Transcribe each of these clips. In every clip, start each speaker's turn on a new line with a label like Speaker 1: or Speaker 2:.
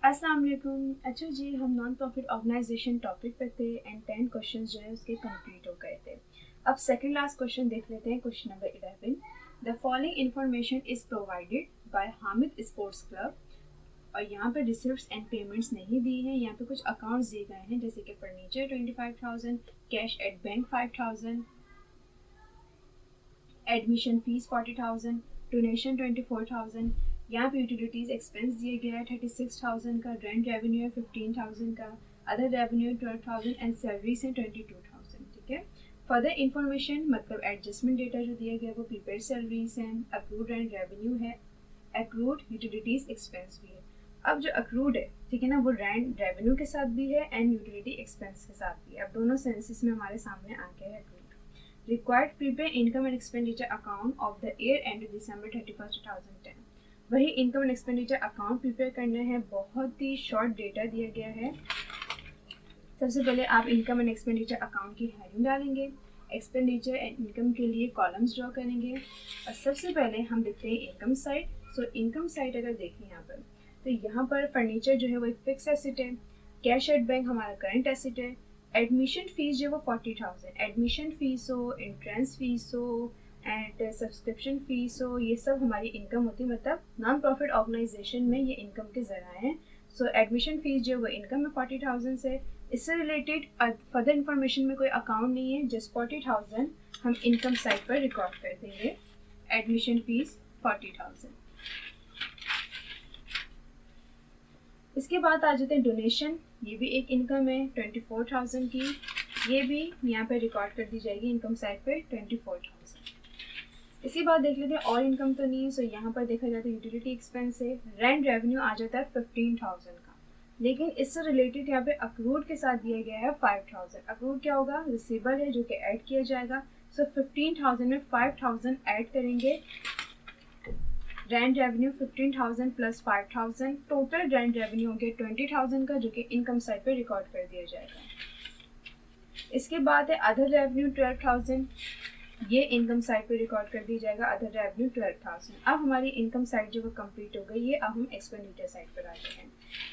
Speaker 1: अस्सलाम वालेकुम। अच्छा जी, हम नॉन प्रॉफिट ऑर्गेनाइजेशन टॉपिक पे थे एंड 10 क्वेश्चन जो है उसके कंप्लीट हो गए थे। अब सेकंड लास्ट क्वेश्चन देख लेते हैं। Question number 11, the following information is provided by Hamid sports club. और यहाँ पे रिसिप्ट्स एंड पेमेंट्स नहीं दी हैं, यहाँ पे कुछ अकाउंट्स दिए गए हैं जैसे कि furniture 25,000, cash at bank 5,000, admission fees 40,000, donation 24,000। यहाँ पे यूटिलिटीज एक्सपेंस दिए गया है 36,000 का, रेंट रेवेन्यू है 15,000 का, अदर रेवेन्यू 12,000 एंड सैलरीज है 22,000। ठीक है। फर्दर इन्फॉर्मेशन मतलब एडजस्टमेंट डेटा जो दिया गया है वो प्रीपेड सैलरीज हैं, अक्रूड रेंट रेवेन्यू है, अक्रूड यूटिलिटीज एक्सपेंस भी है। अब जो अक्रूड है, ठीक है ना, वो रेंट रेवेन्यू के साथ भी है एंड यूटिलिटी एक्सपेंस के साथ भी है। अब दोनों सेंसेस में हमारे सामने आ गया है accrued. Required prepaid income and expenditure account of the year ended December 31st 2010। वही income and expenditure account prepare करना है। बहुत ही शॉर्ट डेटा दिया गया है। सबसे पहले आप इनकम एंड एक्सपेंडिचर अकाउंट की हेडिंग डालेंगे, एक्सपेंडिचर एंड इनकम के लिए कॉलम्स ड्रॉ करेंगे और सबसे पहले हम देखते हैं income side. So income side अगर देखें यहाँ पर, तो यहाँ पर फर्नीचर जो है वो एक फिक्स एसेट है, कैश एट बैंक हमारा करंट एसेट है, एडमिशन फीस जो है वो 40,000, एडमिशन फीस हो, एंट्रेंस फीस हो एंड सब्सक्रिप्शन फीस हो, ये सब हमारी इनकम होती है। मतलब नॉन प्रॉफिट ऑर्गेनाइजेशन में ये इनकम के जराए हैं। सो एडमिशन फीस जो है वो इनकम है 40,000 से। इससे रिलेटेड फर्दर इन्फॉर्मेशन में कोई अकाउंट नहीं है, जस्ट 40,000 हम इनकम साइड पर रिकॉर्ड कर देंगे। Admission fees 40,000। इसके बाद आ जाते हैं डोनेशन। ये भी एक इनकम है 24,000 की, ये भी यहाँ पे रिकॉर्ड कर दी जाएगी इनकम साइड पे 24,000। इसके बाद देख लेते हैं और इनकम तो नहीं है। सो यहाँ पर देखा जाता है यूटिलिटी एक्सपेंस है, रेंट रेवेन्यू आ जाता है 15,000 का, लेकिन इससे रिलेटेड यहाँ पे अक्रूड के साथ दिया गया है 5,000। अक्रूड क्या होगा? रिसीवेबल है जो कि ऐड किया जाएगा। सो 15,000 में 5,000 ऐड करेंगे। Rent revenue 15,000 plus 5,000, total rent revenue हो गया 20,000 का, जो कि इनकम साइड पे रिकॉर्ड कर दिया जाएगा। इसके बाद है अदर रेवेन्यू 12,000, ये इनकम साइड पे रिकॉर्ड कर दिया जाएगा। Other revenue 12,000। अब हमारी इनकम साइड जो वो कंप्लीट हो गई है। अब हम एक्सपेंडिचर साइड पर आते हैं।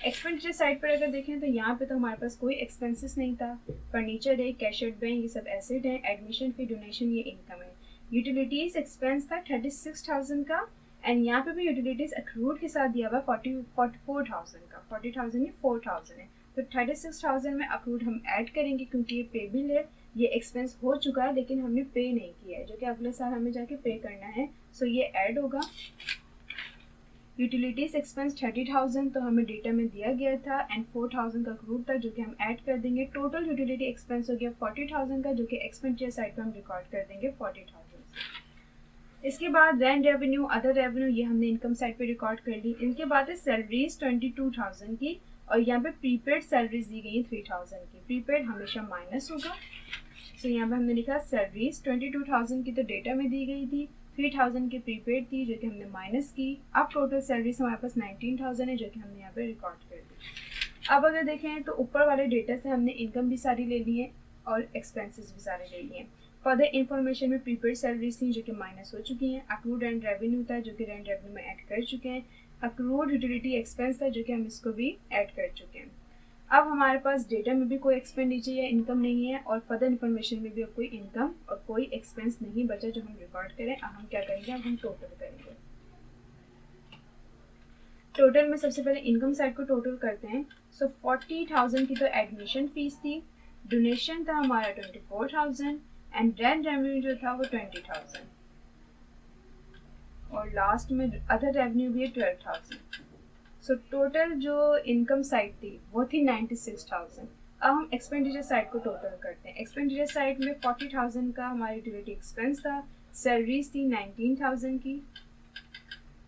Speaker 1: एक्सपेंडिचर साइड पर अगर देखें तो यहाँ पे तो हमारे पास कोई एक्सपेंसेस नहीं था। फर्नीचर है, कैश एट बैंक, ये सब एसेट है, एडमिशन फी, डोनेशन ये इनकम है। यूटिलिटीज एक्सपेंस था 36,000 का एंड यहाँ पे भी यूटिलिटीज अक्रूड के साथ दिया हुआ 44,000 का। 40,000 नहीं 4,000 है, तो 36,000 में अक्रूड हम ऐड करेंगे क्योंकि ये पे बिल है, ये एक्सपेंस हो चुका है लेकिन हमने पे नहीं किया है, जो कि अगले साल हमें जाके पे करना है। सो ये ऐड होगा। यूटिलिटीज एक्सपेंस 30,000 तो हमें डेटा में दिया गया था एंड 4,000 का अक्रूड था, जो कि हम ऐड कर देंगे। टोटल यूटिलिटी एक्सपेंस हो गया 40,000 का, जो कि एक्सपेंडिचर साइड पर हम रिकॉर्ड कर देंगे 40,000 से। इसके बाद रेंट रेवेन्यू, अदर रेवेन्यू, ये हमने इनकम साइड पे रिकॉर्ड कर ली। इनके बाद है सैलरीज 22,000 की और यहाँ पे प्रीपेड सैलरीज दी गई है 3,000 की। प्रीपेड हमेशा माइनस होगा। सो यहाँ पे हमने लिखा सैलरीज 22,000 की तो डेटा में दी गई थी, 3,000 की प्रीपेड थी जो कि हमने माइनस की। अब टोटल सैलरीज हमारे पास 19,000 है जो कि हमने यहाँ पे रिकॉर्ड कर दी। अब अगर देखें तो ऊपर वाले डेटा से हमने इनकम भी सारी ले ली है और एक्सपेंसेस भी सारे ले लिए हैं। फर्दर इन्फॉर्मेशन में प्रीपेड सैलरीज थी जो कि माइनस हो चुकी हैं। अक्रूड रेंट रेवेन्यू था जो कि रेंट रेवेन्यू में ऐड कर चुके हैं। अक्रूड यूटिलिटी एक्सपेंस था जो कि हम इसको भी ऐड कर चुके हैं। अब हमारे पास डेटा में भी कोई एक्सपेंडिचर या इनकम नहीं है और फर्दर इन्फॉर्मेशन में भी कोई इनकम और कोई एक्सपेंस नहीं बचा जो हम रिकॉर्ड करें। अब हम क्या करेंगे? अब हम टोटल करेंगे। टोटल में सबसे पहले इनकम साइड को टोटल करते हैं। सो 40,000 की तो एडमिशन फीस थी, डोनेशन था हमारा 24,000 एंड रेंट रेवेन्यू जो था वो 20,000 और लास्ट में अदर रेवेन्यू भी है 12,000। सो टोटल जो इनकम साइड थी वो थी 96,000। अब हम एक्सपेंडिचर साइड को टोटल करते हैं। एक्सपेंडिचर साइड में 40,000 का हमारा यूटिलिटी एक्सपेंस था, सैलरीज थी 19,000 की।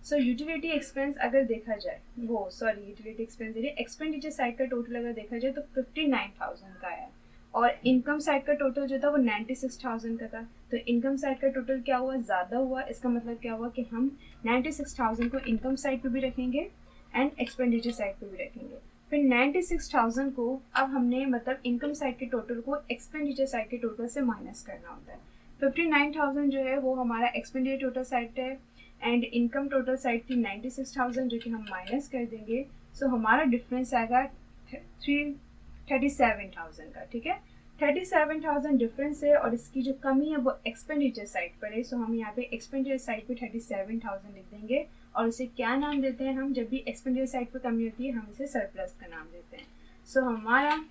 Speaker 1: सो यूटिलिटी एक्सपेंस अगर देखा जाए, यूटिलिटी एक्सपेंस एक्सपेंडिचर साइड का टोटल अगर देखा जाए तो 59,000 का आया और इनकम साइड का टोटल जो था वो 96,000 का था। तो इनकम साइड का टोटल क्या हुआ? ज़्यादा हुआ। इसका मतलब क्या हुआ कि हम 96,000 को इनकम साइड पे भी रखेंगे एंड एक्सपेंडिचर साइड पे भी रखेंगे। फिर 96,000 को अब हमने मतलब इनकम साइड के टोटल को एक्सपेंडिचर साइड के टोटल से माइनस करना होता है। 59,000 जो है वो हमारा एक्सपेंडिचर टोटल साइड है एंड इनकम टोटल साइड थी 96,000 जो कि हम माइनस कर देंगे सो हमारा डिफरेंस आएगा 37,000 का, ठीक है। 37,000 डिफरेंस है और इसकी जो कमी है वो एक्सपेंडिचर साइड पर है। सो हम यहाँ पे एक्सपेंडिचर साइड पे 37,000 लिख देंगे और इसे क्या नाम देते हैं हम, जब भी एक्सपेंडिचर साइड पर कमी होती है हम इसे सरप्लस का नाम देते हैं। सो हमारा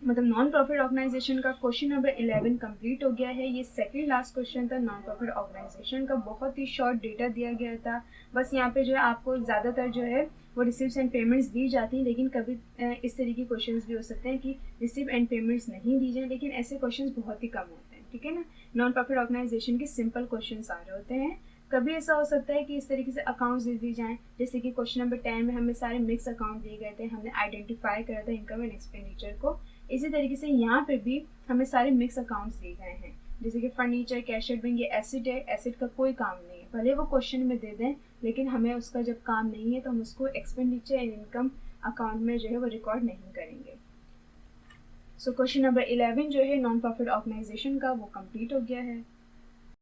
Speaker 1: मतलब नॉन प्रॉफिट ऑर्गेनाइजेशन का क्वेश्चन नंबर 11 कंप्लीट हो गया है। ये सेकंड लास्ट क्वेश्चन था नॉन प्रॉफिट ऑर्गेनाइजेशन का, बहुत ही शॉर्ट डेटा दिया गया था। बस यहाँ पे जो है आपको ज़्यादातर जो है वो रिसिप्ट एंड पेमेंट्स दी जाती हैं, लेकिन कभी इस तरीके के क्वेश्चंस भी हो सकते हैं कि रिसिप्ट एंड पेमेंट्स नहीं दी जाए, लेकिन ऐसे क्वेश्चंस बहुत ही कम होते हैं, ठीक है ना। नॉन प्रॉफिट ऑर्गेनाइजेशन के सिंपल क्वेश्चन आ रहे होते हैं। कभी ऐसा हो सकता है कि इस तरीके से अकाउंट्स दे दी जाएं, जैसे कि क्वेश्चन नंबर 10 में हमें सारे मिक्स अकाउंट दिए गए थे, हमने आइडेंटिफाई करा था इनकम एंड एक्सपेंडिचर को। इसी तरीके से यहाँ पे भी हमें सारे मिक्स अकाउंट्स दिए गए हैं, जैसे कि फर्नीचर, कैश एट बैंक, ये एसिड है, एसिड का कोई काम नहीं है, भले वो क्वेश्चन में दे दें लेकिन हमें उसका जब काम नहीं है तो हम उसको एक्सपेंडिचर एंड इनकम अकाउंट में जो है वो रिकॉर्ड नहीं करेंगे। सो क्वेश्चन नंबर 11 जो है नॉन प्रॉफिट ऑर्गेनाइजेशन का वो कंप्लीट हो गया है।